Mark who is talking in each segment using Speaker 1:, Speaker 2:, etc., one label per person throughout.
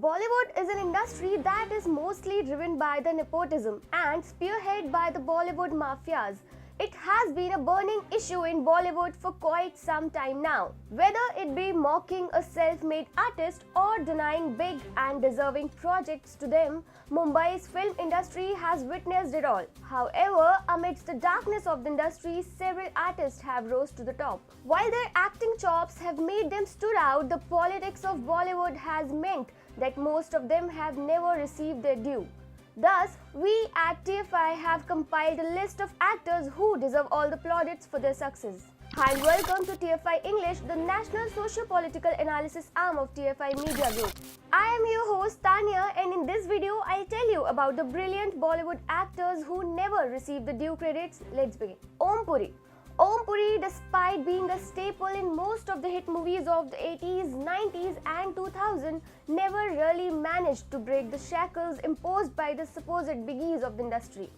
Speaker 1: Bollywood is an industry that is mostly driven by the nepotism and spearheaded by the Bollywood mafias. It has been a burning issue in Bollywood for quite some time now. Whether it be mocking a self-made artist or denying big and deserving projects to them, Mumbai's film industry has witnessed it all. However, amidst the darkness of the industry, several artists have rose to the top. While their acting chops have made them stood out, the politics of Bollywood has meant that most of them have never received their due. Thus, we at TFI have compiled a list of actors who deserve all the plaudits for their success. Hi and welcome to TFI English, the national socio-political analysis arm of TFI Media Group. I am your host Tanya, and in this video I'll tell you about the brilliant Bollywood actors who never received the due credits. Let's begin. Om Puri. Om Puri, despite being a staple in most of the hit movies of the 80s, 90s and 2000s, never really managed to break the shackles imposed by the supposed biggies of the industry.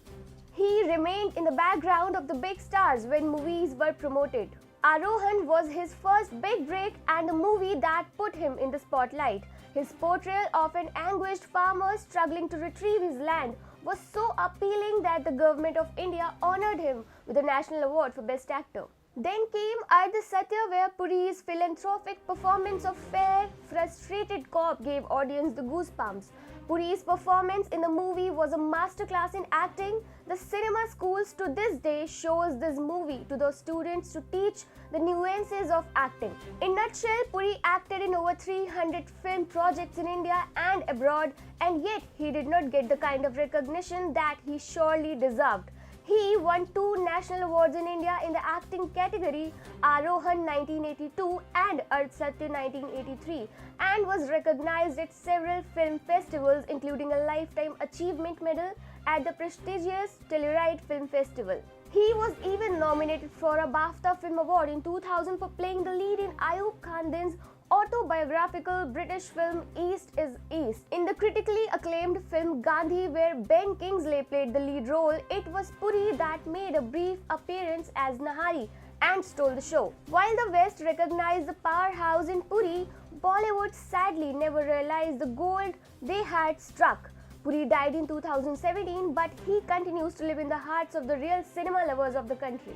Speaker 1: He remained in the background of the big stars when movies were promoted. Aarohan was his first big break and the movie that put him in the spotlight. His portrayal of an anguished farmer struggling to retrieve his land was so appealing that the government of India honored him with a national award for Best Actor. Then came Ardha Satya, where Puri's philanthropic performance of fair, frustrated cop gave audience the goosebumps. Puri's performance in the movie was a masterclass in acting. The cinema schools to this day shows this movie to those students to teach the nuances of acting. In a nutshell, Puri acted in over 300 film projects in India and abroad, and yet he did not get the kind of recognition that he surely deserved. He won 2 national awards in India in the acting category, Aarohan 1982 and Ardha Satya 1983, and was recognized at several film festivals including a Lifetime Achievement Medal at the prestigious Telluride Film Festival. He was even nominated for a BAFTA Film Award in 2000 for playing the lead in Ayub Khan Din's autobiographical British film East is East. In the critically acclaimed film Gandhi, where Ben Kingsley played the lead role, it was Puri that made a brief appearance as Nahari and stole the show. While the West recognized the powerhouse in Puri, Bollywood sadly never realized the gold they had struck. Puri died in 2017, but he continues to live in the hearts of the real cinema lovers of the country.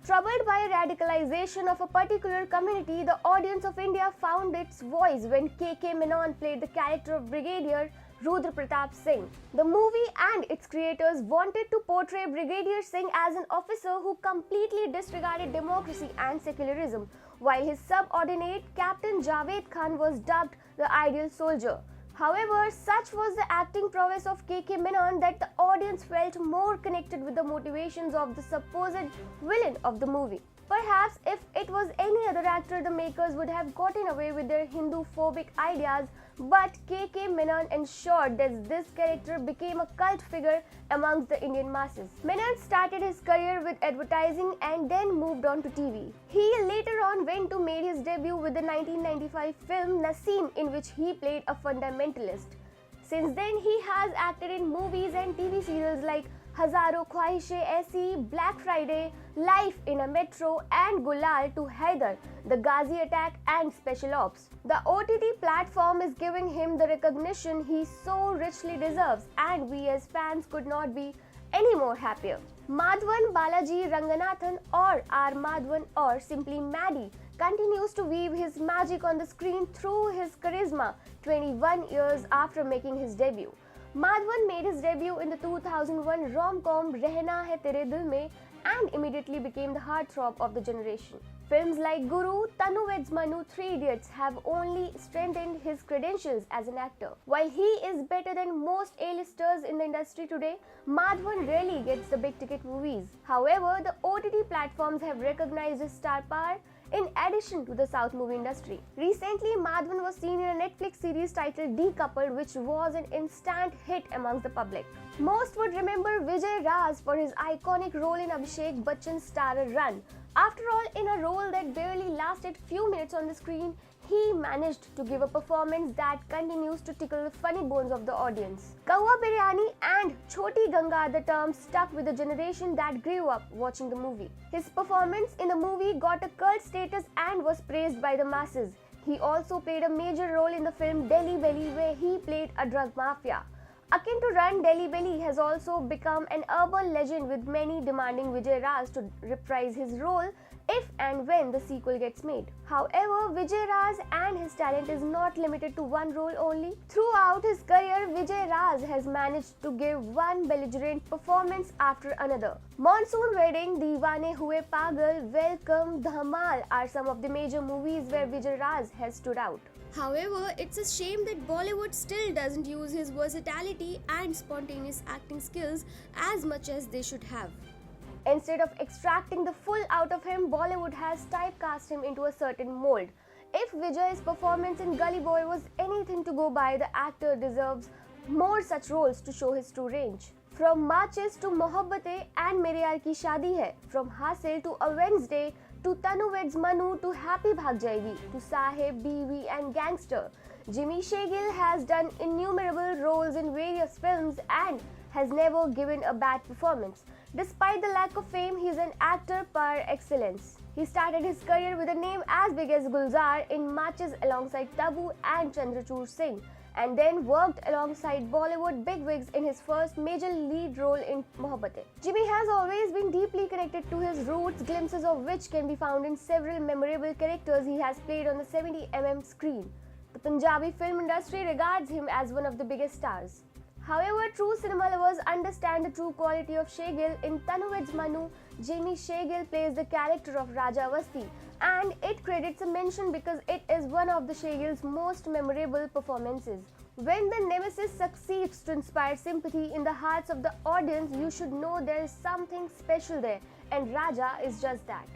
Speaker 1: Troubled by radicalization of a particular community, the audience of India found its voice when K.K. Menon played the character of Brigadier Rudra Pratap Singh. The movie and its creators wanted to portray Brigadier Singh as an officer who completely disregarded democracy and secularism, while his subordinate Captain Javed Khan was dubbed the ideal soldier. However, such was the acting prowess of K.K. Menon that the audience felt more connected with the motivations of the supposed villain of the movie. Perhaps if it was any other actor, the makers would have gotten away with their Hindu-phobic ideas, but K.K. Menon ensured that this character became a cult figure amongst the Indian masses. Menon started his career with advertising and then moved on to TV. He later on went to make his debut with the 1995 film Naseem, in which he played a fundamentalist. Since then, he has acted in movies and TV serials like Hazaro Khwahishein Aisi, Black Friday, Life in a Metro and Gulal to Haider, The Ghazi Attack and Special Ops. The OTT platform is giving him the recognition he so richly deserves, and we as fans could not be any more happier. Madhavan Balaji Ranganathan, or R. Madhavan, or simply Maddie, continues to weave his magic on the screen through his charisma 21 years after making his debut. Madhavan made his debut in the 2001 rom-com Rehna Hai Tere Dil Mein and immediately became the heartthrob of the generation. Films like Guru, Tanu Weds Manu, 3 Idiots have only strengthened his credentials as an actor. While he is better than most A-listers in the industry today, Madhavan rarely gets the big-ticket movies. However, the OTT platforms have recognized his star power in addition to the South movie industry. Recently, Madhavan was seen in a Netflix series titled Decoupled, which was an instant hit amongst the public. Most would remember Vijay Raaz for his iconic role in Abhishek Bachchan's starrer Run. After all, in a role that barely lasted few minutes on the screen, he managed to give a performance that continues to tickle the funny bones of the audience. Kawa Biryani and Choti Ganga are the terms stuck with the generation that grew up watching the movie. His performance in the movie got a cult status and was praised by the masses. He also played a major role in the film Delhi Belly, where he played a drug mafia. Akin to Run, Delhi Belly has also become an urban legend, with many demanding Vijay Raaz to reprise his role if and when the sequel gets made. However, Vijay Raaz and his talent is not limited to one role only. Throughout his career, Vijay Raaz has managed to give one belligerent performance after another. Monsoon Wedding, Deewane Hue Pagal, Welcome, Dhamal are some of the major movies where Vijay Raaz has stood out.
Speaker 2: However, it's a shame that Bollywood still doesn't use his versatility and spontaneous acting skills as much as they should have.
Speaker 1: Instead of extracting the full out of him, Bollywood has typecast him into a certain mold. If Vijay's performance in Gully Boy was anything to go by, the actor deserves more such roles to show his true range. From Matches to Mohabbatein and Mere Yaar Ki Shaadi Hai, from Hasil to A Wednesday to Tanu Weds Manu to Happy Bhag Jayegi to Saheb, Biwi and Gangster, Jimmy Shegill has done innumerable roles in various films and has never given a bad performance. Despite the lack of fame, he is an actor par excellence. He started his career with a name as big as Gulzar in Matches alongside Tabu and Chandrachud Singh, and then worked alongside Bollywood bigwigs in his first major lead role in Mohabbatein. Jimmy has always been deeply connected to his roots, glimpses of which can be found in several memorable characters he has played on the 70mm screen. The Punjabi film industry regards him as one of the biggest stars. However, true cinema lovers understand the true quality of Shegill. In Tanu Weds Manu, Jimmy Shegill plays the character of Raja Vasti, and it credits a mention because it is one of the Shegill's most memorable performances. When the nemesis succeeds to inspire sympathy in the hearts of the audience, you should know there is something special there, and Raja is just that.